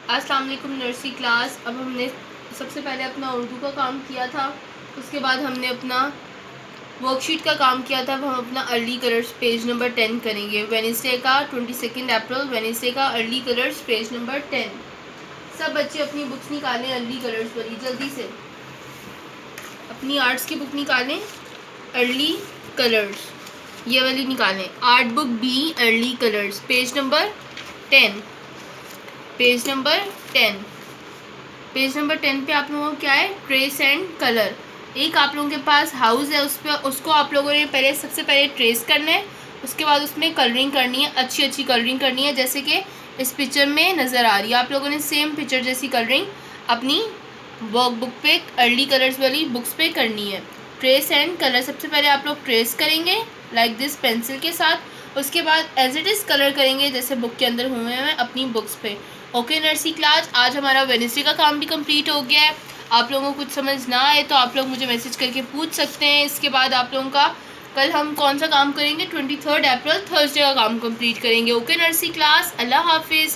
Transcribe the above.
अस्सलाम वालेकुम nursery class. अब हमने सबसे पहले अपना उर्दू का काम किया था, उसके बाद हमने अपना वर्कशीट का काम किया था। अब हम अपना अर्ली कलर्स पेज नंबर 10 करेंगे। वेडनेसडे का 22 अप्रैल, वेडनेसडे का अर्ली कलर्स पेज नंबर 10। सब बच्चे अपनी बुक्स निकालें अर्ली कलर्स वाली, जल्दी से अपनी आर्ट्स की बुक निकालें। अर्ली कलर्स ये वाली निकालें, art book B early colours page number 10। Page number 10 page number 10 पे आप लोगों को क्या है, ट्रेस एंड कलर। एक आप लोगों के पास हाउस है, उस पर उसको आप लोगों ने पहले सबसे पहले ट्रेस करना है, उसके बाद उसमें कलरिंग करनी है, अच्छी अच्छी कलरिंग करनी है, जैसे कि इस पिक्चर में नज़र आ रही है। आप लोगों ने सेम पिक्चर जैसी कलरिंग अपनी वर्कबुक पे अर्ली कलर्स वाली बुक्स पे करनी है। ट्रेस एंड कलर, सबसे पहले आप लोग ट्रेस करेंगे लाइक दिस पेंसिल के साथ, उसके बाद एज इट इज़ कलर करेंगे जैसे बुक के अंदर हुए हैं अपनी बुक्स पे। ओके नर्सरी क्लास, आज हमारा वेडनेसडे का काम भी कंप्लीट हो गया है। आप लोगों को कुछ समझ ना आए तो आप लोग मुझे मैसेज करके पूछ सकते हैं। इसके बाद आप लोगों का कल हम कौन सा काम करेंगे, 23 अप्रैल थर्सडे का काम कंप्लीट करेंगे। ओके नर्सरी क्लास, अल्लाह हाफिज़।